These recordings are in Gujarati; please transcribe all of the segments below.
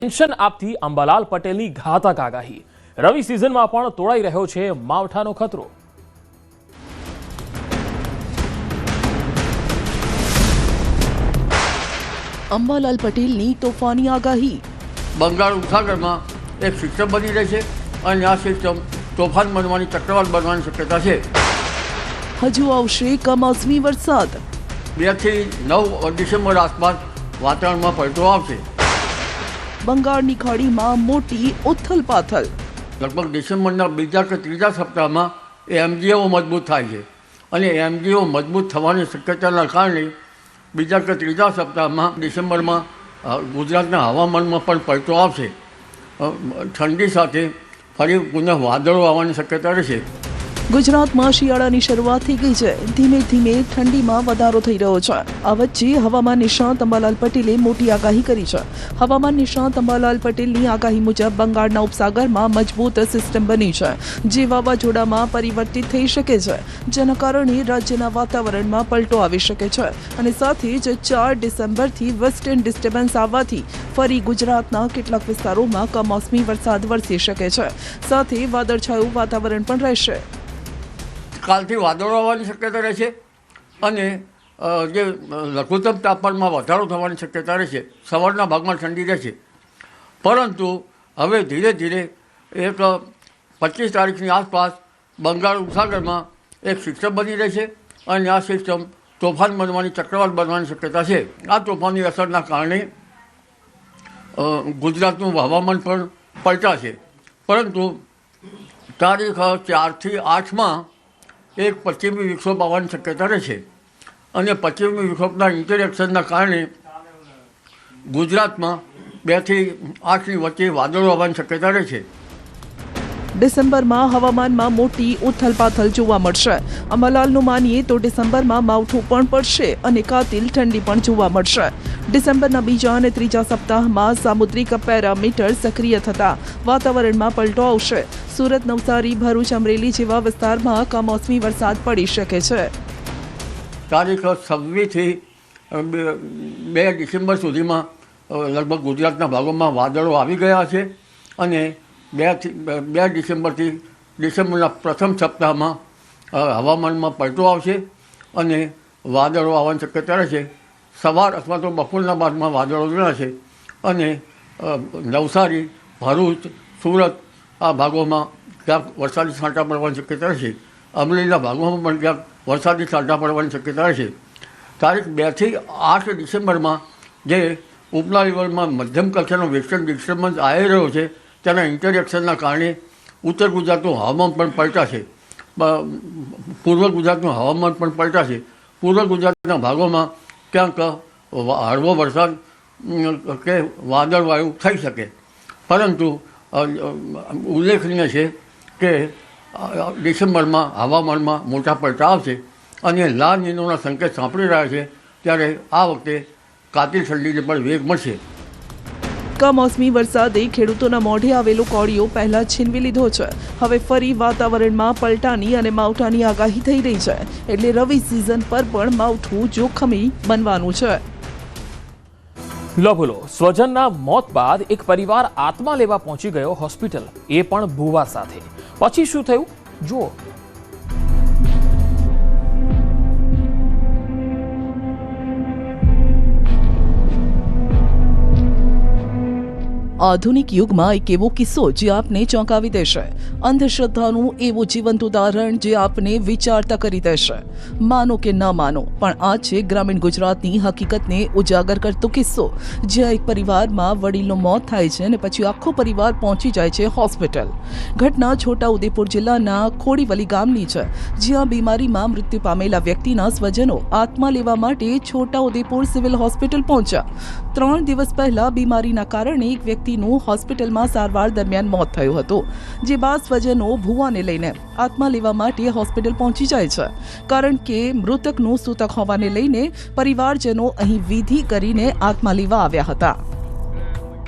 ટેન્શન આપતી અંબાલાલ પટેલની ઘાતક આગાહી। રવિ સિઝનમાં પણ તોડાઈ રહ્યો છે માવઠાનો ખતરો। અંબાલાલ પટેલની તોફાની આગાહી। બંગાળ ઉપસાગરમાં એક સિસ્ટમ બની રહી છે અને આ સિસ્ટમ તોફાન બનવાની ચક્રવાત બનવાની શક્યતા છે। હજુ આવશે કમોસમી વરસાદ। 2 થી 9 ડિસેમ્બર આસપાસ વાતાવરણમાં પલટો આવશે। બંગાળની ખાડીમાં મોટી ઉથલપાથલ। લગભગ ડિસેમ્બરના બીજા કે ત્રીજા સપ્તાહમાં એ એમજીઓ મજબૂત થાય છે અને એમજીઓ મજબૂત થવાની શક્યતાના કારણે બીજા કે ત્રીજા સપ્તાહમાં ડિસેમ્બરમાં ગુજરાતના હવામાનમાં પણ પલટો આવશે। ઠંડી સાથે ફરી પુનઃ વાદળો આવવાની શક્યતા રહેશે। ગુજરાતમાં શિયાળાની શરૂઆત થઈ ગઈ છે। ધીમે ધીમે ઠંડીમાં વધારો થઈ રહ્યો છે। આ વચ્ચે હવામાન નિષ્ણાત અંબાલાલ પટેલે મોટી આગાહી કરી છે। હવામાન નિષ્ણાત અંબાલાલ પટેલની આગાહી મુજબ બંગાળના ઉપસાગરમાં મજબૂત સિસ્ટમ બની છે, જે વાવાઝોડામાં પરિવર્તિત થઈ શકે છે, જેના કારણે રાજ્યના વાતાવરણમાં પલટો આવી શકે છે અને સાથે જ 4 ડિસેમ્બરથી વેસ્ટર્ન ડિસ્ટર્બન્સ આવવાથી ફરી ગુજરાતના કેટલાક વિસ્તારોમાં કમોસમી વરસાદ વરસી શકે છે। સાથે વાદળછાયું વાતાવરણ પણ રહેશે। કાલથી વાદળો આવવાની શક્યતા રહેશે અને જે લઘુત્તમ તાપમાનમાં વધારો થવાની શક્યતા રહેશે। સવારના ભાગમાં ઠંડી રહેશે, પરંતુ હવે ધીરે ધીરે એક 25 તારીખની આસપાસ બંગાળ ઉપસાગરમાં એક સિસ્ટમ બની રહેશે અને આ સિસ્ટમ તોફાન બનવાની ચક્રવાત બનવાની શક્યતા છે। આ તોફાનની અસરના કારણે ગુજરાતનું હવામાન પણ પલટાશે, પરંતુ તારીખ 4 થી 8માં એક પશ્ચિમી વિક્ષોભ આવવાની શક્યતા રહેશે અને પશ્ચિમી વિક્ષોભના ઇન્ટરેક્શનના કારણે ગુજરાતમાં 2 થી 8ની વચ્ચે વાદળો આવવાની શક્યતા રહેશે। ડિસેમ્બરમાં હવામાનમાં મોટી ઉથલપાથલ જોવા મળશે। અંબાલાલનું માનીએ તો ડિસેમ્બરમાં માવઠું પણ પડશે અને કાતિલ ઠંડી પણ જોવા મળશે। ડિસેમ્બરના બીજા અને ત્રીજા સપ્તાહમાં સામુદ્રિક પેરામીટર સક્રિય થતા વાતાવરણમાં પલટો આવશે। સુરત, નવસારી, ભરૂચ, અમરેલી જેવા વિસ્તારમાં કમોસમી વરસાદ પડી શકે છે। તારીખ 26 થી 2 ડિસેમ્બર સુધીમાં લગભગ ગુજરાતના ભાગોમાં વાદળો આવી ગયા છે અને 2 ડિસેમ્બરથી ડિસેમ્બરના પ્રથમ સપ્તાહમાં હવામાનમાં પલટો આવશે અને વાદળો આવવાની શક્યતા રહેશે। સવાર અથવા તો બપોરના બાદમાં વાદળો જણાશે અને નવસારી, ભરૂચ, સુરત આ ભાગોમાં ક્યાંક વરસાદી છાંટા પડવાની શક્યતા રહેશે। અમરેલીના ભાગોમાં પણ ક્યાંક વરસાદી છાંટા પડવાની શક્યતા રહેશે। તારીખ 2 થી 8 ડિસેમ્બરમાં જે ઉપલા લેવલમાં મધ્યમ કક્ષાનો વેસ્ટર્ન ડિસ્ટર્બન્સ આવી રહ્યો છે તેના ઇન્ટરેક્શનના કારણે ઉત્તર ગુજરાતનું હવામાન પણ પલટાશે, પૂર્વ ગુજરાતનું હવામાન પણ પલટાશે। પૂર્વ ગુજરાતના ભાગોમાં ક્યાંક હળવો વરસાદ કે વાદળવાયુ થઈ શકે, પરંતુ ઉલ્લેખનીય છે કે ડિસેમ્બરમાં હવામાનમાં મોટા પલટા આવશે અને લા નીનોના સંકેત સાંપડી રહ્યા છે, ત્યારે આ વખતે કાતિલ ઠંડીને પણ વેગ મળશે। કમોસમી વરસાદે ખેડૂતોના મોઢે આવેલો કોળિયો પહેલા છીનવી લીધો છે। હવે ફરી વાતાવરણમાં પલટાની અને માવઠાની આગાહી થઈ રહી છે, એટલે રવિ સિઝન પર પણ માવઠું જોખમી બનવાનું છે। લો બોલો, સ્વજનના મોત બાદ એક પરિવાર આત્મા લેવા પહોંચી ગયો હોસ્પિટલ, એ પણ ભુવા સાથે। પછી શું થયું જુઓ। આધુનિક યુગમાં એક એવો કિસ્સો જે આપને ચોંકાવી દેશે। અંધશ્રદ્ધાનું એવું જીવંત ઉદાહરણ જે આપને વિચારતા કરી દેશે। માનો કે ન માનો, પણ આ છે ગ્રામીણ ગુજરાતની હકીકતને ઉજાગર કરતો કિસ્સો, જ્યાં એક પરિવારમાં વડીલનું મોત થાય છે અને પછી આખો પરિવાર પહોંચી જાય છે હોસ્પિટલ। ઘટના છોટાઉદેપુર જિલ્લાના ખોડીવલી ગામની છે, જ્યાં બીમારીમાં મૃત્યુ પામેલા વ્યક્તિના સ્વજનો આત્મા લેવા માટે છોટાઉદેપુર સિવિલ હોસ્પિટલ પહોંચ્યા। 3 દિવસ પહેલા બીમારીના કારણે એક વ્યક્તિ હોસ્પિટલમાં સારવાર દરમિયાન મોત થયું હતું, જે બાદ સ્વજનો ભુવાને લઈને આત્મા લેવા માટે હોસ્પિટલ પહોંચી જાય છે, કારણ કે મૃતકનું સૂતક હોવાને લઈને પરિવારજનો અહીં વિધિ કરીને આત્મા લેવા આવ્યા હતા।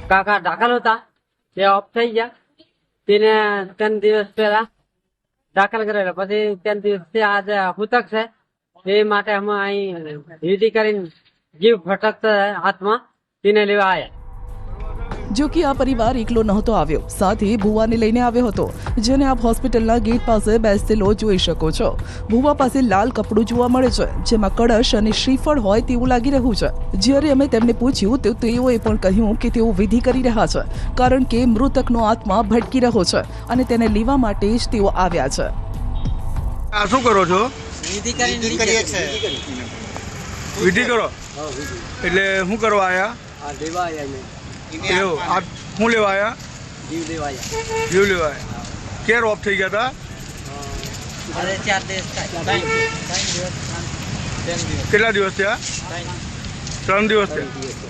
કાકા દાખલ હતા, તે ઓફ થઈ ગયા, તેને 3 દિવસ પહેલા દાખલ કરેલા, પછી 3 દિવસથી આજે સૂતક છે, એ માટે અમે અહીં વિધિ કરીને જીવ ભટકતા આત્મા તેને લેવા આવ્યા। જો કે આ પરિવાર એકલો નહોતો આવ્યો, સાથે ભુવાને લઈને આવ્યો હતો, જેને આપ હોસ્પિટલના ગેટ પાસે બેસેલો જોઈ શકો છો. ભુવા પાસે લાલ કપડું જોવા મળે છે, જેમાં કળશ અને શ્રીફળ હોય તેવું લાગી રહ્યું છે. જ્યારે અમે તેમને પૂછ્યું તો તેઓએ પણ કહ્યું કે તેઓ વિધિ કરી રહ્યા છે, કારણ કે મૃતકનો આત્મા ભટકી રહ્યો છે અને તેને લેવા માટે જ તેઓ આવ્યા છે. આ શું કરો છો? વિધિ કરીએ છે. વિધિ કરો એટલે શું કરવા આયા? આ દેવા આયા ને એવું આ શું લેવા આયા? જીવ દેવા આયા. જીવ લેવા આયા. ક્યારે ઓફ થઈ ગયા હતા? અરે 4 દિવસ થાય. કેટલા દિવસ થયા? 3 દિવસ થયા.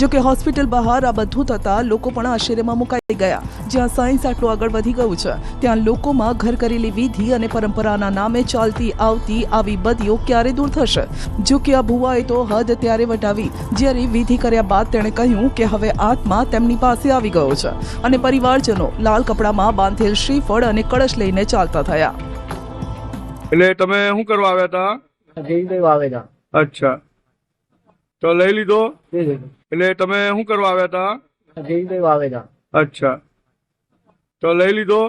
જો કે હોસ્પિટલ બહાર આ બધું થતા લોકો પણ આશ્ચર્યમાં મુકાઈ ગયા. જ્યાં સાયન્સ આટલું આગળ વધી ગયું છે, ત્યાં લોકોમાં ઘર કરેલી વિધિ અને પરંપરાના નામે ચાલતી આવતી આવી બદીઓ ક્યારે દૂર થશે? જો કે આ ભુવાએ તો હદ ત્યારે વટાવી જ્યારે વિધિ કર્યા બાદ તેણે કહ્યું કે હવે આત્મા તેમની પાસે આવી ગયો છે અને પરિવારજનો લાલ કપડામાં બાંધેલ શ્રીફળ અને કળશ લઈને ચાલતા થયા. એટલે તમે શું કરવા આવ્યા હતા? જીવ દેવા આવેલા. અચ્છા, તો લઈ લીધો. એટલે તમે શું કરવા આવ્યા હતા? જીવ દેવા આવેલા. અચ્છા, તો લઈ લીધો.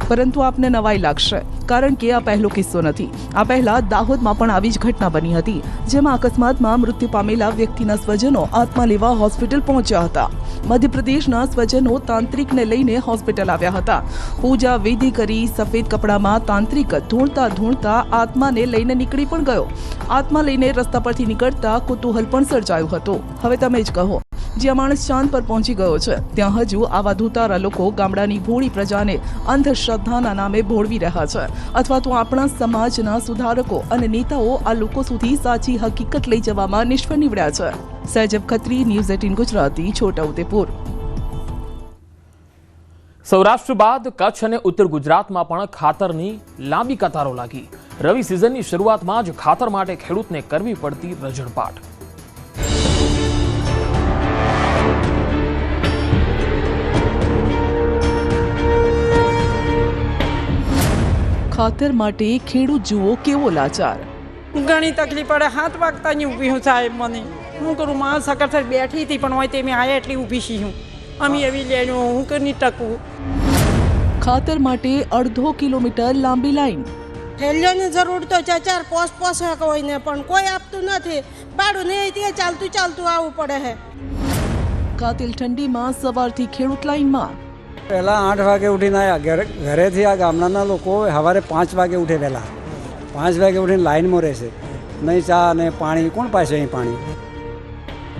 પરંતુ આપને નવાઈ લાગશે, કારણ કે આ પહેલો કિસ્સો નથી. આ પહેલા દાહોદમાં પણ આવી જ ઘટના બની હતી, જેમાં અકસ્માતમાં મૃત્યુ પામેલા વ્યક્તિના સ્વજનો આત્મા લેવા હોસ્પિટલ પહોંચ્યા હતા. મધ્યપ્રદેશના સ્વજનો તાંત્રિકને લઈને હોસ્પિટલ આવ્યા હતા. પૂજા વિધિ કરી સફેદ કપડામાં તાંત્રિક ધૂણતા આત્માને લઈને નીકળી પણ ગયો. આત્મા લઈને રસ્તા પરથી નીકળતા કુતૂહલ પણ સર્જાયું હતું. હવે તમે જ કહો, જ્યાં માણસ ચાંદ પર પહોંચી ગયો છે, ત્યાં હજુ આવા ધૂતારા લોકો ગામડાની ભોળી પ્રજાને અંધશ્રદ્ધાના નામે ભોળવી રહ્યા છે, અથવા તો આપણા સમાજના સુધારકો અને નેતાઓ આ લોકો સુધી સાચી હકીકત લઈ જવામાં નિષ્ફળ નીવડ્યા છે. સૈજબ ખત્રી, ન્યૂઝ 18 ગુજરાતી, છોટાઉદેપુર. સૌરાષ્ટ્ર બાદ કચ્છ અને ઉત્તર ગુજરાતમાં પણ ખાતરની લાંબી કતારો લાગી. રવિ સિઝનની શરૂઆતમાં જ ખાતર માટે ખેડૂતને કરવી પડતી રઝળપાટ. ખાતર માટે ખેડૂત જુઓ કેવો લાચાર. ઘણી તકલીફ પડે. 7 વાગતાની ઊભી હું સાહેબ. મને હું કરું, માં સકર બેઠી હતી પણ હોય તે મેં આયા એટલી ઊભી છી હું. અમે એવી લેણું હું કરી ટકવું. ખાતર માટે 1.5 કિલોમીટર લાંબી લાઈન. થેલીઓની જરૂર તો 4-5 પોષક હોય ને, પણ કોઈ આપતું નથી. ભાડું નહીં તે ચાલતું આવવું પડે છે. કાતિલ ઠંડીમાં સવારથી ખેડૂત લાઈનમાં. પહેલાં 8 વાગે ઉઠીને આવ્યા ઘરેથી. આ ગામડાના લોકો સવારે 5 વાગે ઉઠે. પહેલાં 5 વાગે ઉઠીને લાઈનમાં રહેશે. નહીં ચા અને પાણી કોણ પાશે અહીં પાણી?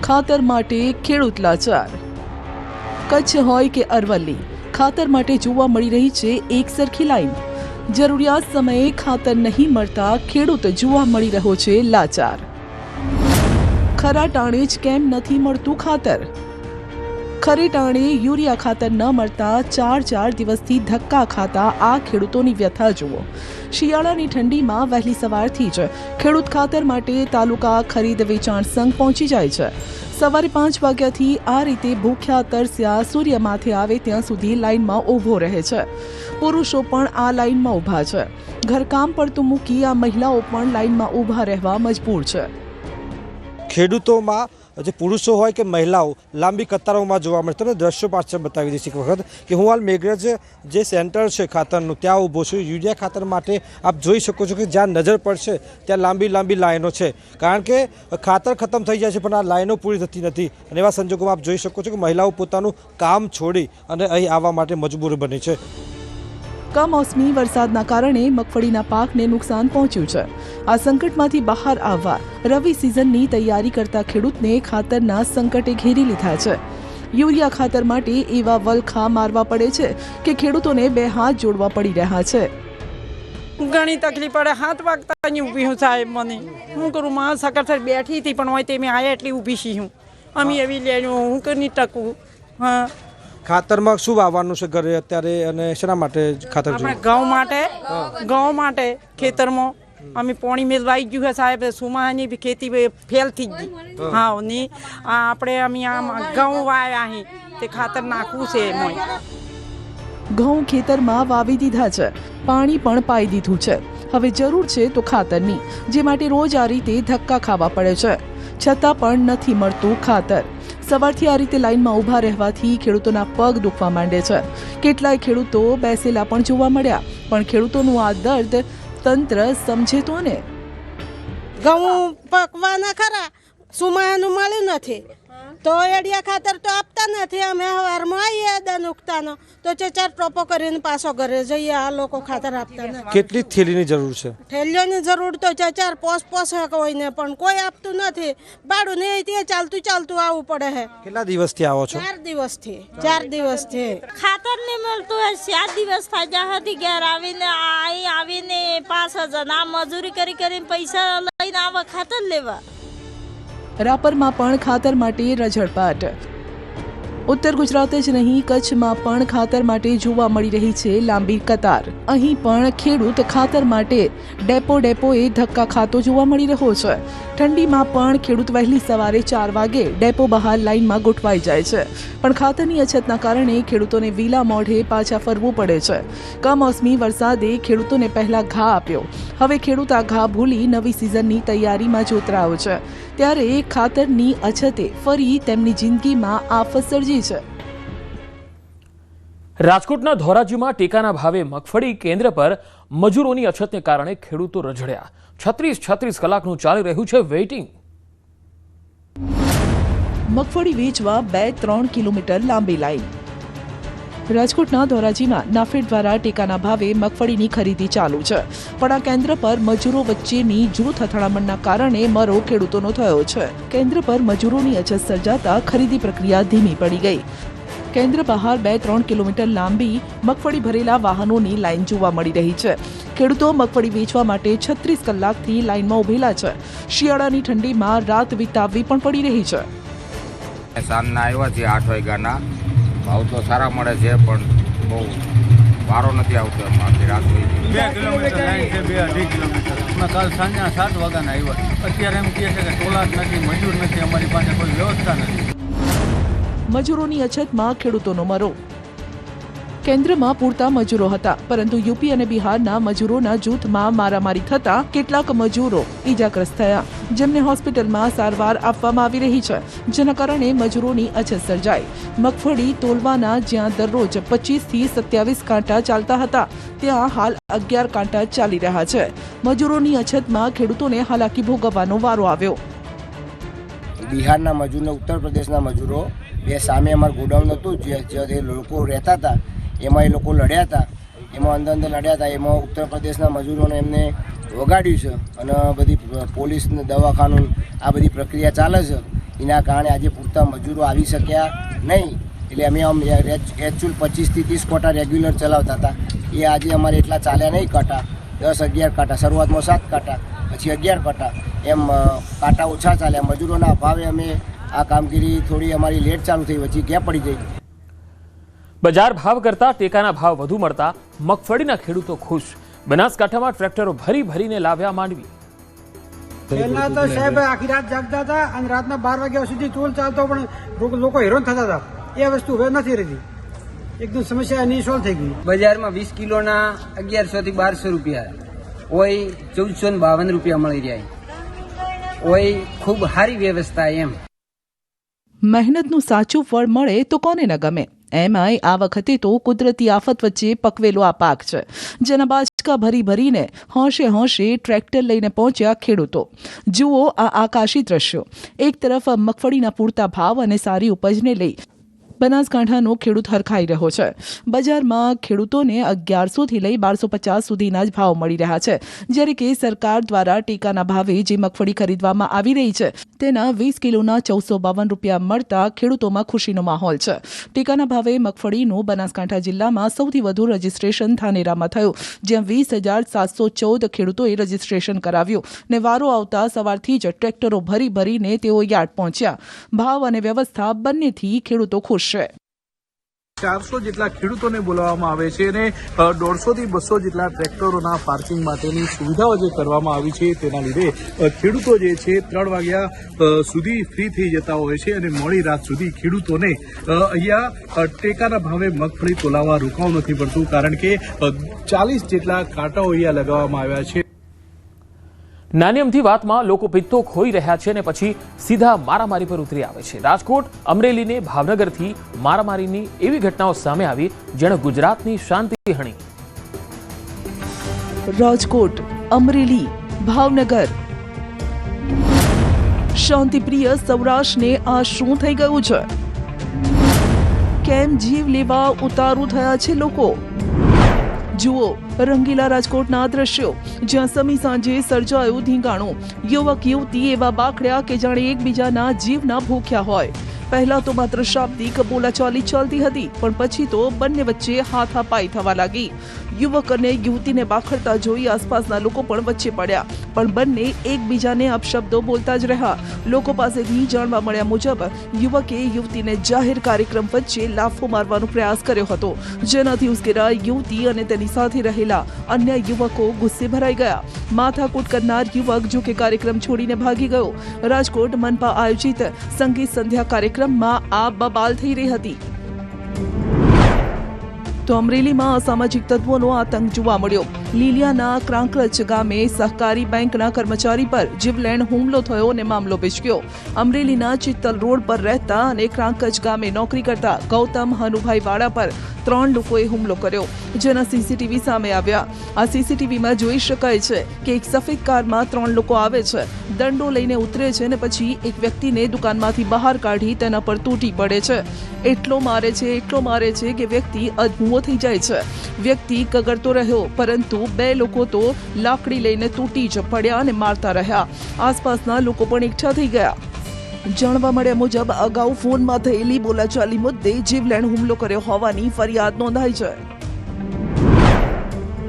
ખાતર માટે ખેડૂત લાચાર. કચ્છ હોય કે અરવલ્લી, ખાતર માટે જોવા મળી રહી છે એક સરખી લાઈન. જરૂરિયાત સમયે ખાતર નહીં મળતા ખેડૂત જોવા મળી રહ્યો છે લાચાર. ખરા ટાણે જ કેમ નથી મળતું ખાતર? ખરે ટાણે યુરિયા ખાતર ન મળતા 4 દિવસથી ધક્કા ખાતા આ ખેડૂતોની વ્યથા જુઓ. શિયાળાની ઠંડીમાં વહેલી સવારથી જ ખેડૂત ખાતર માટે તાલુકા ખરીદ વેચાણ સંઘ પહોંચી જાય છે. સવારે 5 વાગ્યાથી આ રીતે ભૂખ્યા તરસ્યા સૂર્ય માથે આવે ત્યાં સુધી લાઈનમાં ઊભો રહે છે. પુરુષો પણ આ લાઈનમાં ઊભા છે. ઘરકામ પર તો મૂકી આ મહિલાઓ પણ લાઈનમાં ઊભા રહેવા મજબૂર છે. ખેડૂતોમાં જે પુરુષો હોય કે મહિલાઓ લાંબી કતારોમાં જોવા મળે. તમને દ્રશ્યો પાછળ બતાવી દઈશ એક વખત કે હું હાલ મેઘરજ જે સેન્ટર છે ખાતરનું ત્યાં ઊભો છું. યુરિયા ખાતર માટે આપ જોઈ શકો છો કે જ્યાં નજર પડશે ત્યાં લાંબી લાઈનો છે, કારણ કે ખાતર ખતમ થઈ જાય છે પણ આ લાઈનો પૂરી થતી નથી. અને એવા સંજોગોમાં આપ જોઈ શકો છો કે મહિલાઓ પોતાનું કામ છોડી અને અહીં આવવા માટે મજબૂર બની છે. કમોસમી વરસાદના કારણે મગફળીના પાકને નુકસાન પહોંચ્યું છે. આ સંકટમાંથી બહાર આવવા રવિ સિઝનની તૈયારી કરતા ખેડૂતને ખાતરના સંકટે ઘેરી લીધા છે. યુરિયા ખાતર માટે એવા વલખા મારવા પડે છે કે ખેડૂતોને 2 હાથ જોડવા પડી રહ્યા છે. ઘણી તકલીફ પડે. 7 વાગતાની ઊભી હું સાહેબ. મને હું કરું, માં સકર બેઠી હતી પણ હોય તે મેં આયા એટલી ઊભી છી હું. અમે એવી લેણું હું કરી ટકવું. હા, ખાતરમાં શું વાવવાનું છે ઘરે અત્યારે અને શેના માટે ખાતર આપણે જોઈએ? ઘઉં માટે ખેતરમાં અમે પાણી મેળવાઈ ગયું છે સાહેબ. સુમાની બી ખેતી ફેલ થઈ ગઈ. હા, ની આપણે અમે આમ ઘઉં વાવ્યા અહીં તે ખાતર નાખવું છે એમાં. ઘઉં ખેતરમાં વાવી દીધા છે, પાણી પણ પાઈ દીધું છે. હવે જરૂર છે તો ખાતરની, જે માટે રોજ આ રીતે ધક્કા ખાવા પડે છે. છતાં પણ નથી મળતું ખાતર. સવારથી આ રીતે લાઇનમાં ઊભા રહેવાથી ખેડૂતોના પગ દુખવા માંડે છે. કેટલાય ખેડૂતો બેસેલા પણ જોવા મળ્યા, પણ ખેડૂતોનું આ દર્દ તંત્ર સમજે તો ને. ઘઉં પકવાના ખરા, સુમાનું મળ્યું નથી તો એડિયા ખાતર તો આપતા નથી. અમે સવારમાં આવીએ દન ઉગતાનો તો ચાર ટોપો કરીને પાછો ઘરે જઈએ. આ લોકો ખાતર આપતા નથી. કેટલી થેલીની જરૂર છે? થેલીઓની જરૂર તો ચાર પોસ હોય ને, પણ કોઈ આપતું નથી. ભાડું નહીં તે ચાલતું આવવું પડે છે. કેટલા દિવસથી આવો છો? 4 દિવસથી ખાતર નહીં મળતું હોય. 7 દિવસ ફાયદા હતી ઘેર આવીને 5,000 આ મજૂરી કરીને પૈસા લઈને આવા ખાતર લેવા. રાપરમાં પણ ખાતર માટે રઝળપાટ. ઉત્તર ગુજરાત જ નહીં, કચ્છમાં પણ ખાતર માટે જોવા મળી રહી છે લાંબી કતાર. અહીં પણ ખેડૂત ખાતર માટે ડેપોએ ધક્કા ખાતો જોવા મળી રહ્યો છે. ઠંડીમાં પણ ખેડૂત વહેલી સવારે 4 વાગે ડેપો બહાર લાઇનમાં ગોઠવાઈ જાય છે, પણ ખાતરની અછતના કારણે ખેડૂતોને વીલા મોઢે પાછા ફરવું પડે છે. કમોસમી વરસાદે ખેડૂતોને પહેલા ઘા આપ્યો. હવે ખેડૂત આ ઘા ભૂલી નવી સિઝનની તૈયારીમાં જોતરાયો છે. ત્યારે ખાતરની અછતે ફરી તેમની જિંદગીમાં આફત સર્જી છે. રાજકોટના ધોરાજીમાં ટેકાના ભાવે મગફળી કેન્દ્ર પર મજૂરોની અછતને કારણે ખેડૂતો રઝળ્યા. 36 કલાકનું ચાલી રહ્યું છે વેઇટિંગ. મગફળી વેચવા 2-3 કિલોમીટર લાંબી લાઈન. રાજકોટના ધોરાજીમાં નાફેડ દ્વારા ટેકાના ભાવે મગફળીની ખરીદી ચાલુ છે, પણ આ કેન્દ્ર પર મજૂરો વચ્ચેની જૂથ અથડામણના કારણે મરો ખેડૂતોનો થયો છે. કેન્દ્ર પર મજૂરોની અછત સર્જાતા ખરીદી પ્રક્રિયા ધીમી પડી ગઈ. કેન્દ્ર બહાર 2-3 કિલોમીટર લાંબી મગફળી ભરેલા વાહનોની લાઈન જોવા મળી રહી છે. ખેડૂતો મગફળી વેચવા માટે 36 કલાકથી લાઈનમાં ઉભેલા છે. શિયાળાની ઠંડીમાં રાત વિતાવવી પણ પડી રહી છે. સાંજના આવ્યા છે 8 વાગ્યાના. ભાવ તો સારા મળે છે, પણ બહુ વારો નથી આવતો. આખી રાત હોય છે. 2 કિલોમીટર લાઈન છે, 2-2.5 કિલોમીટર. અમે કાલ સાંજના 7 વાગ્યાના આવ્યા. અત્યારે એમ કહે છે કે ટોલાક નથી, મજૂર નથી, અમારી પાસે કોઈ વ્યવસ્થા નથી. મજૂરોની અછતમાં ખેડૂતોનો મરો. કેન્દ્રમાં પૂરતા મજૂરો હતા, પરંતુ યુપી અને બિહારના મજૂરોના જૂથમાં મારામારી થતા કેટલાક મજૂરો ઈજાગ્રસ્ત થયા, જેમને હોસ્પિટલમાં સારવાર આપવામાં આવી રહી છે, જેના કારણે મજૂરોની અછત સર્જાઈ. મગફળી તોલવાના જ્યાં દરરોજ 25 થી 27 કાંટા ચાલતા હતા, ત્યાં હાલ 11 કાંટા ચાલી રહ્યા છે. મજૂરોની અછતમાં ખેડૂતોને હાલાકી ભોગવવાનો વારો આવ્યો. બિહારના મજૂરને ઉત્તર પ્રદેશના મજૂરો બે સામે અમારું ગોડાઉન હતું, જે લોકો રહેતા હતા એમાં એ લોકો લડ્યા હતા. એમાં અંદર લડ્યા હતા. એમાં ઉત્તર પ્રદેશના મજૂરોને એમને વગાડ્યું છે અને બધી પોલીસ દવાખાનું આ બધી પ્રક્રિયા ચાલે છે. એના કારણે આજે પૂરતા મજૂરો આવી શક્યા નહીં. એટલે અમે એકચ્યુઅલ 25 થી 30 કોટા રેગ્યુલર ચલાવતા હતા. એ આજે અમારે એટલા ચાલ્યા નહીં કાંટા. 10-11 કાંટા, શરૂઆતમાં 7 કાંટા, પછી 11 કાંટા, એમ કાંટા ઓછા ચાલ્યા. મજૂરોના અભાવે અમે આ કામગીરી થોડી અમારી લેટ ચાલુ થઈ, વચ્ચે ગેપ પડી ગઈ. બજાર ભાવ કરતા ટેકાના ભાવ વધુ મળતા મગફળીના ખેડૂતો ખુશ. બનાસકાંઠામાં ટ્રેક્ટરો ભરીને લાવ્યા માંડવી. પહેલા તો સાહેબ આખી રાત જાગતા હતા અને રાતના 12 વાગ્યા સુધી ટોલ ચાલતો, પણ લોકો હેરાન થતા હતા. એ વસ્તુ હવે નથી રહેતી. એકદમ સમસ્યા એની સોલ્વ થઈ ગઈ. બજારમાં 20 કિલોના 1100 થી 1200 રૂપિયા હોય, 1452 રૂપિયા મળી રહ્યા હોય. ખૂબ સારી વ્યવસ્થા એમ. મહેનતનું સાચું ફળ મળે તો કોને ન ગમે. એમાંય આ વખતે તો કુદરતી આફત વચ્ચે પકવેલો આ પાક છે, જેના બાચકા ભરીને હોંશે ટ્રેક્ટર લઈને પહોંચ્યા ખેડૂતો. જુઓ આ આકાશી દ્રશ્યો. એક તરફ મગફળીના પૂરતા ભાવ અને સારી ઉપજને લઈ બનાસકાંઠાનો ખેડૂત હરખાઈ રહ્યો છે. બજારમાં ખેડૂતોને 1100 થી લઈ 1250 સુધીના જ ભાવ મળી રહ્યા છે, જ્યારે કે સરકાર દ્વારા ટેકાના ભાવે જે મગફળી ખરીદવામાં આવી રહી છે તેના 20 કિલોના 1452 રૂપિયા મળતા ખેડૂતોમાં ખુશીનો માહોલ છે. ટેકાના ભાવે મગફળીનું બનાસકાંઠા જિલ્લામાં સૌથી વધુ રજીસ્ટ્રેશન ધાનેરામાં થયું, જ્યાં 20,714 ખેડૂતોએ રજીસ્ટ્રેશન કરાવ્યું ને વારો આવતા સવારથી જ ટ્રેક્ટરો ભરીને તેઓ યાર્ડ પહોંચ્યા. ભાવ અને વ્યવસ્થા બંનેથી ખેડૂતો ખુશ છે. 400 જેટલા ખેડૂતોને બોલાવવામાં આવે છે અને 150 થી 200 જેટલા ટ્રેક્ટરોના પાર્કિંગ માટેની સુવિધાઓ જે કરવામાં આવી છે તેના લીધે ખેડૂતો જે છે 3 વાગ્યા સુધી ફ્રી થઈ જતા હોય છે અને મોડી રાત સુધી ખેડૂતોને અહીંયા ટેકાના ભાવે મગફળી તોલાવવા રોકાવું નથી પડતું, કારણ કે 40 જેટલા કાંટાઓ અહીંયા લગાવવામાં આવ્યા છે. નાની અમથી વાતમાં લોકો પિત્તો ખોઈ રહ્યા છે અને પછી સીધા મારામારી પર ઉતરી આવે છે. રાજકોટ, અમરેલી ને ભાવનગરથી મારામારીની એવી ઘટનાઓ સામે આવી જેણે ગુજરાતની શાંતિ હણી. રાજકોટ, અમરેલી, ભાવનગર. શાંતિપ્રિય સૌરાષ્ટ્રને આ શું થઈ ગયું છે? કેમ જીવ લેવા ઉતારું થયા છે લોકો? જુઓ રંગીલા રાજકોટના દ્રશ્યો, જ્યાં સમી સાંજે સર્જાયું ધીંગાણું. યુવક યુવતી એવા બાખડ્યા કે જાણે એકબીજાના જીવના ભૂખ્યા હોય. પહેલા તો માત્ર શાબ્દિક બોલાચાલી ચાલતી હતી, પણ પછી તો બંને વચ્ચે હાથાપાઈ થવા લાગી. યુવક અને યુવતીને બાખડતા જોઈ આસપાસના લોકો પણ વચ્ચે પડ્યા, પણ બંને એકબીજાને અપશબ્દો બોલતા જ રહ્યા. લોકો પાસેથી જાણવા મળ્યા મુજબ યુવકે યુવતીને જાહેર કાર્યક્રમ વચ્ચે લાફો મારવાનો પ્રયાસ કર્યો હતો, જેનાથી ઉશ્કેરાઈ યુવતી અને તેની સાથે રહેલા અન્ય યુવકો ગુસ્સે ભરાઈ ગયા. માથાકૂટ કરનાર યુવક જો કે કાર્યક્રમ છોડીને ભાગી ગયો. રાજકોટ મનપા આયોજિત સંગીત સંધ્યા કાર્યક્રમમાં આ બબાલ થઈ રહી હતી. તો અમરેલીમાં અસામાજિક તત્વોનો આતંક જોવા મળ્યો. લીલિયાના ક્રાંકરચ ગામે સહકારી બેંકના કર્મચારી પર જીવલેણ હુમલો થયો અને મામલો ભીચક્યો. અમરેલીના ચિત્તલ રોડ પર રહેતા અને ક્રાંકચ ગામે નોકરી કરતા ગૌતમ હનુભાઈ વાળા પર 3 લોકોએ હુમલો કર્યો, જેના સીસીટીવી સામે આવ્યા. આ સીસીટીવીમાં જોઈ શકાય છે કે એક સફેદ કારમાં 3 લોકો આવે છે, દંડો લઈને ઉતરે છે અને પછી એક વ્યક્તિને દુકાનમાંથી બહાર કાઢી તેના પર તૂટી પડે છે. એટલો મારે છે કે વ્યક્તિ અધમુઓ થઈ જાય છે. વ્યક્તિ કગરતો રહ્યો, પરંતુ 2 લોકો તો લાકડી લઈને તૂટી જ પડ્યા અને મારતા રહ્યા. આસપાસના લોકો પણ એકઠા થઈ ગયા. જાણવા મળ્યા મુજબ અગાઉ ફોનમાં થયેલી બોલાચાલી મુદ્દે જીવલેણ હુમલો કર્યો હોવાની ફરિયાદ નોંધાઈ છે.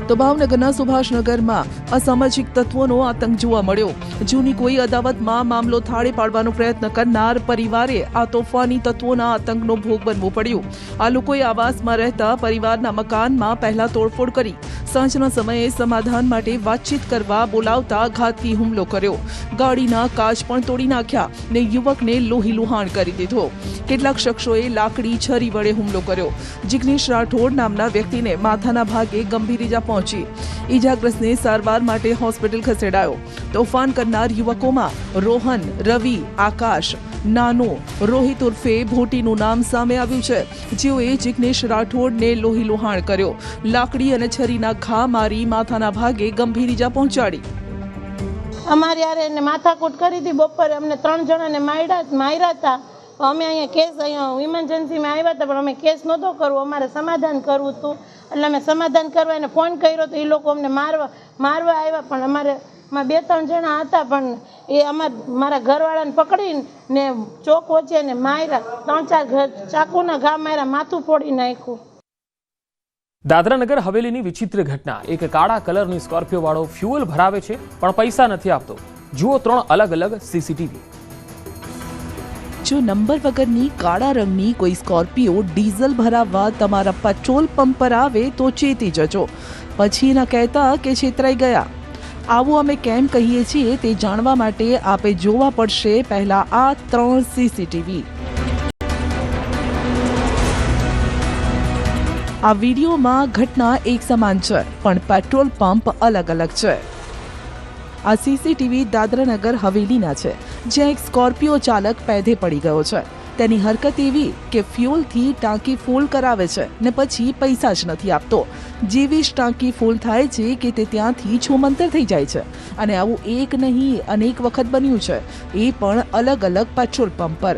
તો ભાવનગરના સુભાષનગરમાં અસામાજિક તત્વોનો આતંક જોવા મળ્યો. જૂની કોઈ અદાવતમાં મામલો થાળે પાડવાનો પ્રયત્ન કરનાર પરિવારે આ તોફાની તત્વોના આતંકનો ભોગ બનવું પડ્યું. આ લોકોએ આવાસમાં રહેતા પરિવારના મકાનમાં પહેલા તોડફોડ કરી, સાંજના સમયે સમાધાન માટે વાતચીત કરવા બોલાવતા ઘાતકી હુમલો કર્યો. ગાડીના કાચ પણ તોડી નાખ્યા ને યુવકને લોહીલુહાણ કરી દીધો. કેટલાક શખ્સોએ લાકડી, છરી વડે હુમલો કર્યો. જિગ્નેશ રાઠોડ નામના વ્યક્તિને માથાના ભાગે ગંભીર ઈજા પહોંચી. ઈજાગ્રસ્તને સારવાર માટે હોસ્પિટલ ખસેડાયો. તોફાન કરનાર યુવકોમાં રોહન, રવિ, આકાશ, નાનો, રોહિત ઉર્ફે ભોટીનું નામ સામે આવ્યું છે, જેઓએ જિગ્નેશ રાઠોડને લોહીલુહાણ કર્યો. લાકડી અને છરીના ઘા મારી માથાના ભાગે ગંભીર ઈજા પહોંચાડી. અમારે યારે એને માથાકૂટ કરી હતી. બપોરે અમને 3 જણાને માર્યા હતા. અમે અહીંયા કેસ ઇમરજન્સીમાં આવ્યા હતા, પણ અમે કેસ નહોતો કરવો, અમારે સમાધાન કરવું હતું. એટલે અમે સમાધાન કરવા એને ફોન કર્યો તો એ લોકો અમને મારવા આવ્યા, પણ અમારે 2-3 જણા હતા, પણ એ મારા ઘરવાળાને પકડીને ચોક વચ્ચે એને માર્યા. 3-4 ચાકુના ઘા માર્યા, માથું ફોડી નાખ્યું. દાદરાનગર હવેલીની વિચિત્ર ઘટના. એક કાળા કલરની સ્કોર્પિયો વાળો ફ્યુઅલ ભરાવે છે પણ પૈસા નથી આપતો. જુઓ 3 અલગ અલગ સીસીટીવી. જો નંબર વગરની કાળા રંગની કોઈ સ્કોર્પિયો ડીઝલ ભરાવવા તમારા પેટ્રોલ પંપ પર આવે તો ચેતી જજો, પછી ના કહેતા કે છેતરાઈ ગયા. આવું અમે કેમ કહીએ છીએ તે જાણવા માટે આપે જોવા પડશે પહેલા આ 3 સીસીટીવી. આ વિડીયોમાં ઘટના એક સમાન છે, પણ પેટ્રોલ પંપ અલગ અલગ છે. આ સીસીટીવી દાદરાનગર હવેલીના છે, જ્યાં એક સ્કોર્પિયો ચાલક પેધે પડી ગયો છે. તેની હરકત એવી કે ફ્યુઅલથી ટાંકી ફૂલ કરાવે છે ને પછી પૈસા જ નથી આપતો. જેવી જ ટાંકી ફૂલ થાય છે કે તે ત્યાંથી છોમંતર થઈ જાય છે. અને આવું એક નહીં અનેક વખત બન્યું છે, એ પણ અલગ અલગ પેટ્રોલ પંપ પર.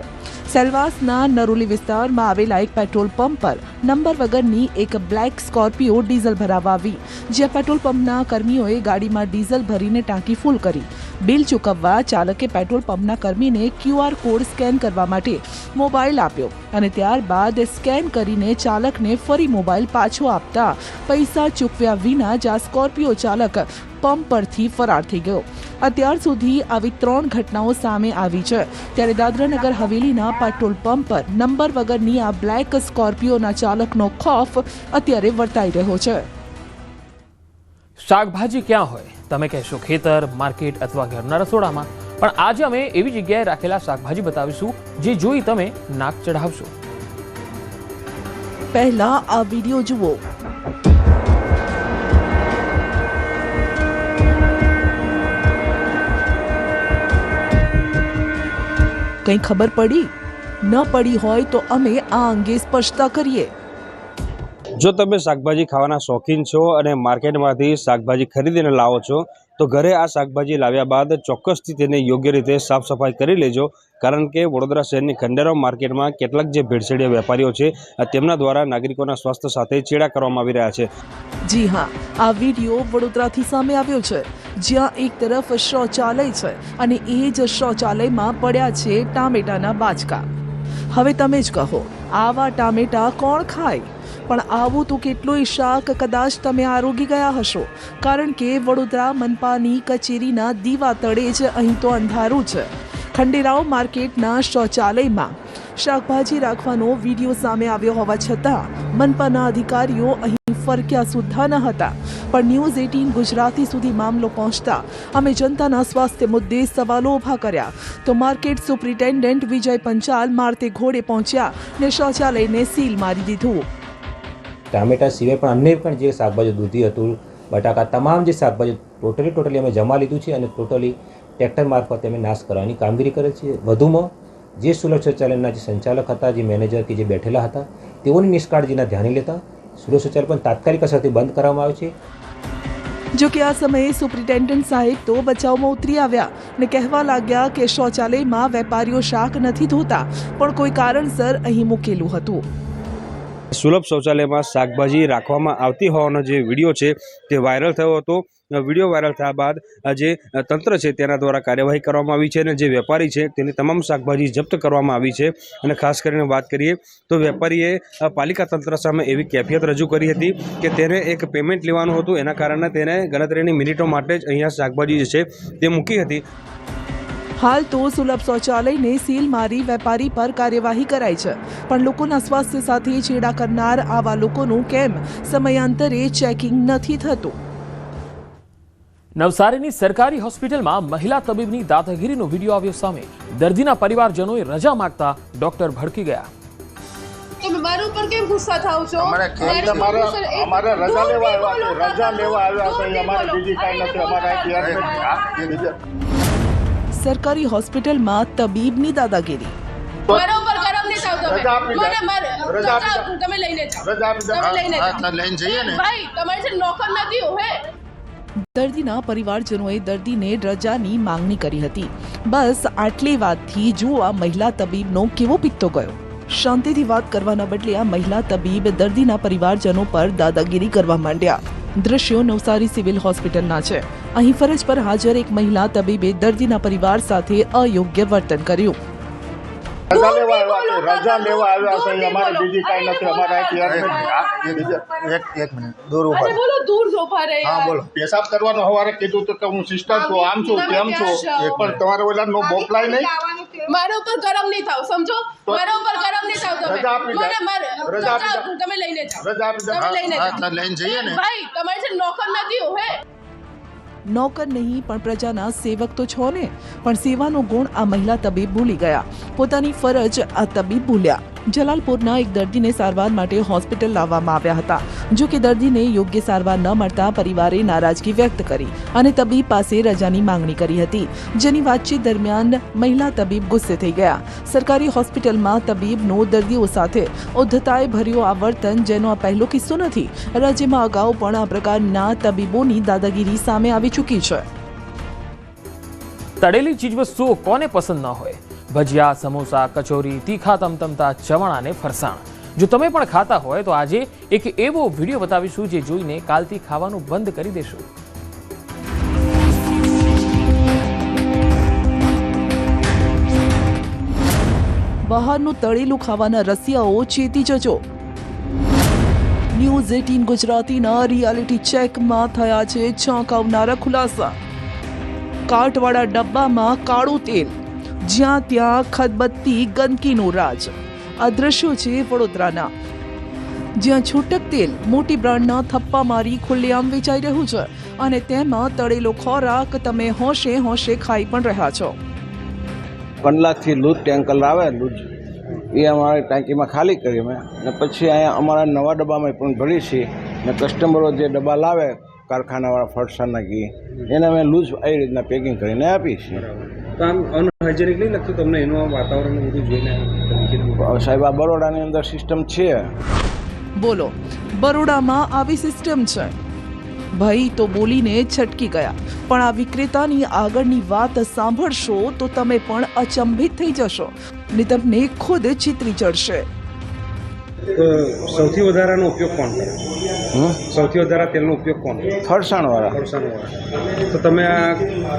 સેલવાસના નરોલી વિસ્તારમાં આવેલા એક પેટ્રોલ પંપ પર નંબર વગરની એક બ્લેક સ્કોર્પિયો ડીઝલ ભરાવવા આવી, જ્યાં પેટ્રોલ પંપના કર્મીઓએ ગાડીમાં ડીઝલ ભરીને ટાંકી ફૂલ કરી. બિલ ચૂકવવા ચાલકે પેટ્રોલ પંપના કર્મીને QR કોડ સ્કેન કરવા માટે મોબાઈલ આપ્યો અને ત્યારબાદ સ્કેન કરીને ચાલકને ફરી મોબાઈલ પાછો આપતા પૈસા ચૂકવ્યા વિના જ આ સ્કોર્પિયો ચાલક પંપ પરથી ફરાર થઈ ગયો. અત્યાર સુધી આવી 3 ઘટનાઓ સામે આવી છે, ત્યારે દાદરાનગર હવેલીના પેટ્રોલ પંપ પર નંબર વગરની આ બ્લેક સ્કોર્પિયોના ચાલકનો ખોફ અત્યારે વર્તાઈ રહ્યો છે. શાકભાજી ક્યાં હોય? તમે કહેશો ખેતર, માર્કેટ અથવા ઘરના રસોડામાં, પણ આજે અમે એવી જગ્યાએ રાખેલા શાકભાજી બતાવીશું જે જોઈ તમે નાક ચઢાવશો. પહેલા આ વિડીયો જુઓ. કંઈ ખબર પડી? ન પડી હોય તો અમે આ અંગે સ્પષ્ટતા કરીએ. જો તમે શાકભાજી ખાવાના શોખીન છો અને માર્કેટમાંથી શાકભાજી ખરીદીને લાવો છો તો ઘરે આ શાકભાજી લાવ્યા બાદ ચોક્કસથી તેને યોગ્ય રીતે સાફ સફાઈ કરી લેજો, કારણ કે વડોદરા શહેરની ખંડેરાવ માર્કેટમાં કેટલાક જે ભેળસેળિયા વેપારીઓ છે તેમના દ્વારા નાગરિકોના સ્વાસ્થ્ય સાથે ચેડા કરવામાં આવી રહ્યા છે. જી હા, આ વિડીયો વડોદરાથી સામે આવ્યો છે, જ્યાં એક તરફ શૌચાલય છે અને એ જ શૌચાલયમાં પડ્યા છે ટામેટાના બાચકા. હવે તમે જ કહો, આવા ટામેટા કોણ ખાય? પણ આવું તો કેટલોય શાક કદાચ તમે આરોગી ગયા હશો, કારણ કે વડોદરા મનપાની કચેરીના દીવા તળે જ અહીં તો અંધારું છે. ખંડેરાવ માર્કેટના શૌચાલયમાં શાકભાજી રાખવાનો વિડીયો સામે આવ્યો હોવા છતાં મનપાના અધિકારીઓ અહીં ફરક્યા સુદ્ધા ન હતા. પણ ન્યૂઝ 18 ગુજરાતી સુધી મામલો પહોંચતા અમે જનતાના સ્વાસ્થ્ય મુદ્દે સવાલો ઊભા કર્યા તો માર્કેટ સુપ્રિન્ટેન્ડન્ટ વિજય પંચાલ મારતે ઘોડે પહોંચ્યા ને શૌચાલયને સીલ મારી દીધું. ટામેટા સિવાય પણ અન્ય પણ જે શાકભાજી, દૂધી હતું, બટાકા, તમામ જે શાકભાજી ટોટલી અમે જમા લીધું છે અને ટોટલી ટ્રેક્ટર મારફતે અમે નાશ કરવાની કામગીરી કરે છે. વધુમાં જે સુલભ શૌચાલયના જે સંચાલક હતા, જે મેનેજર કે જે બેઠેલા હતા, તેઓની નિષ્કાળજીના ધ્યાને લેતા સુલભ શૌચાલય પણ તાત્કાલિક અસરથી બંધ કરવામાં આવે છે. જો કે આ સમયે સુપ્રિન્ટેન્ડન્ટ સાહેબ તો બચાવમાં ઉતરી આવ્યા ને કહેવા લાગ્યા કે શૌચાલયમાં વેપારીઓ શાક નથી ધોતા, પણ કોઈ કારણસર અહીં મૂકેલું હતું. સુલભ શૌચાલયમાં શાકભાજી રાખવામાં આવતી હોવાનો જે વિડીયો છે તે વાયરલ થયો હતો. વિડીયો વાયરલ થયા બાદ જે તંત્ર છે તેના દ્વારા કાર્યવાહી કરવામાં આવી છે અને જે વેપારી છે તેની તમામ શાકભાજી જપ્ત કરવામાં આવી છે. અને ખાસ કરીને વાત કરીએ તો વેપારીએ પાલિકા તંત્ર સામે એવી કેફિયત રજૂ કરી હતી કે તેને એક પેમેન્ટ લેવાનું હતું, એના કારણે તેને ગણતરીની મિનિટો માટે જ અહીંયા શાકભાજી જે છે તે મૂકી હતી. હાલ તો સુલભ શૌચાલયને સીલ મારી વેપારી પર કાર્યવાહી કરાઈ છે, પણ લોકોના સ્વાસ્થ્ય સાથે ચેડા કરનાર આવા લોકોનું કેમ સમયાંતરે ચેકિંગ નથી થતું? નવસારીની સરકારી હોસ્પિટલમાં મહિલા તબીબની દાદાગીરીનો વિડીયો આવ્યો સામે. દર્દીના પરિવારજનોએ રજા માંગતા ડોક્ટર ભડકી ગયા. તમે મારા ઉપર કેમ ગુસ્સા થાવ છો? અમારે રજા લેવા આવ્યા છે. અમારે બીજી કાંઈ નથી. સરકારી હોસ્પિટલમાં તબીબની દાદાગીરી. મારા ઉપર ગરમ નહીં થાવ તમે લઈને જાઓ. લઈને જઈએ ને ભાઈ, તમારે છે નોકર નથી હે. દર્દીના પરિવારજનોએ દર્દીને રજાની માંગણી કરી હતી. બસ આટલી વાતથી જુઓ આ મહિલા તબીબનો કેવો પિત્તો ગયો. શાંતિથી વાત કરવાના બદલે આ મહિલા તબીબ દર્દીના પરિવારજનો પર દાદાગીરી કરવા માંડ્યા. દ્રશ્યો નવસારી સિવિલ હોસ્પિટલના છે. અહીં ફરજ પર હાજર એક મહિલા તબીબે દર્દીના પરિવાર સાથે અયોગ્ય વર્તન કર્યું. રજા લેવા આવ્યા છે. અમારે બીજી કાંઈ નથી. અમારે એક મિનિટ દૂર ઉભા. બોલો દૂર ઉભા રહે. હા બોલો. પેશાબ કરવાનો હવારે કીધું તો કે હું સિસ્ટર છું, આમ છું, તેમ છું, પણ તમારે ઓલા નો બોપલાય નહીં. મારા ઉપર ગરમ નહીં થાવ, સમજો? મારા ઉપર ગરમ નહીં થાવ તમે. તમે લઈને જાઓ. લઈને જઈએ ને ભાઈ, તમારે છે નોકર નથી હે. નોકર નહીં પણ પ્રજાના સેવક તો છો ને. પણ સેવાનો ગુણ આ મહિલા તબીબ ભૂલી ગયા. પોતાની ફરજ આ તબીબ ભૂલ્યા. જલાલપુરના એક દર્દીને સારવાર માટે હોસ્પિટલ લાવવામાં આવ્યા હતા. જો કે દર્દીને યોગ્ય સારવાર ન મળતા પરિવારે નારાજગી વ્યક્ત કરી અને તબીબ પાસે રજાની માંગણી કરી હતી, જેની વાતચીત દરમિયાન મહિલા તબીબ ગુસ્સે થઈ ગયા. સરકારી હોસ્પિટલમાં તબીબનો દર્દીઓ સાથે ઉદ્ધતાએ ભર્યો આ વર્તન, જેનો આ પહેલો કિસ્સો નથી. રાજ્યમાં અગાઉ પણ આ પ્રકારના તબીબોની દાદાગીરી સામે આવી ચૂકી છે. તળેલી ચીજવસ્તુઓ કોને પસંદ ન હોય? ભજીયા, સમોસા, કચોરી, તીખા તમતમતા ચવાણા અને ફરસાણ. જો તમે પણ ખાતા હોય તો આજે એક એવો વિડીયો બતાવીશું જે જોઈને કાલથી ખાવાનું બંધ કરી દેશો. બહારનું તળેલું ખાવાના રસિયાઓ ચેતી જજો. ન્યૂઝ 18 ગુજરાતીના રિયાલિટી ચેકમાં થયા છે ચોંકાવનારા ખુલાસા. કાટવાળા ડબ્બામાં કાળું તેલ, જ્યાં ત્યાં ખદબત્તી ગંદકીનું રાજ. આ દ્રશ્યો છે વડોદરાના, જ્યાં છૂટક તેલ મોટી બ્રાન્ડના થપ્પા મારી ખુલ્લેઆમ વેચાઈ રહ્યું છે અને તેમાં તળેલો ખોરાક તમે હોશે હોશે ખાઈ પણ રહ્યા છો. કંડલાથી લૂજ ટેન્કર આવે, લૂજ એ અમારી ટાંકીમાં ખાલી કરી અમે ને પછી અહીંયા અમારા નવા ડબ્બામાં પણ ભરી છીએ ને કસ્ટમરો જે ડબ્બા લાવે કારખાનાવાળા ફરસાણના ઘી એને અમે લૂઝ આવી રીતના પેકિંગ કરીને આપીએ છીએ. તો આમ અનહાઇજેનિક નહીં લાગતું તમને એનું વાતાવરણ બધું જોઈને? સાહેબ આ બરોડાની અંદર સિસ્ટમ છે. બોલો, બરોડામાં આવી સિસ્ટમ છે? ભાઈ તો બોલીને છટકી ગયા, પણ આ વિક્રેતાની આગળની વાત સાંભળશો તો તમે પણ અચંભિત થઈ જશો ને તમને ખુદ ચિતરી ચડશે. સૌથી વધારાનો ઉપયોગ કોણ કરે? સૌથી વધારે તેલનો ઉપયોગ કોણ કરે? ફરસાણવાળા. ફરસાણવાળા. તો તમે આ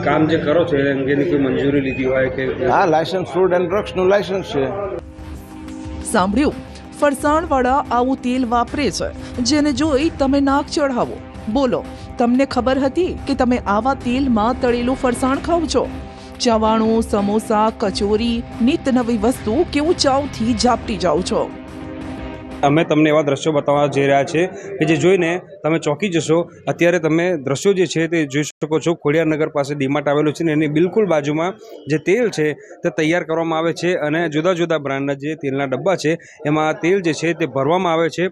કામ જે કરો છો એ અંગેની કોઈ મંજૂરી લીધી હોય કે? હા, લાયસન્સ ફૂડ એન્ડ ડ્રગ્સનું લાયસન્સ છે. સાંભળ્યું? ફરસાણવાળા આવું તેલ વાપરે છે, જેને જોઈ તમે નાક ચઢાવો. બોલો, તમને ખબર હતી કે તમે આવા તેલમાં તળેલું ફરસાણ ખાવ છો? ચવાણું, સમોસા, કચોરી, નિત નવી વસ્તુ કેવું ચાવથી ઝાપટી જાઓ છો. અમે તમને એવા દ્રશ્યો બતાવવા જઈ રહ્યા છે કે જે જોઈને તમે ચોંકી જશો. અત્યારે તમે દ્રશ્યો જે છે તે જોઈ શકો છો. ખોડિયારનગર પાસે ડીમાર્ટ આવેલું છે ને એની બિલકુલ બાજુમાં જે તેલ છે તે તૈયાર કરવામાં આવે છે અને જુદા જુદા બ્રાન્ડના જે તેલના ડબ્બા છે એમાં તેલ જે છે તે ભરવામાં આવે છે.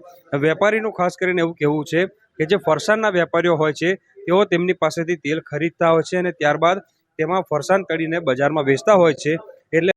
વેપારીનું ખાસ કરીને એવું કહેવું છે કે જે ફરસાણના વેપારીઓ હોય છે તેઓ તેમની પાસેથી તેલ ખરીદતા હોય છે અને ત્યારબાદ તેમાં ફરસાણ તળીને બજારમાં વેચતા હોય છે. એટલે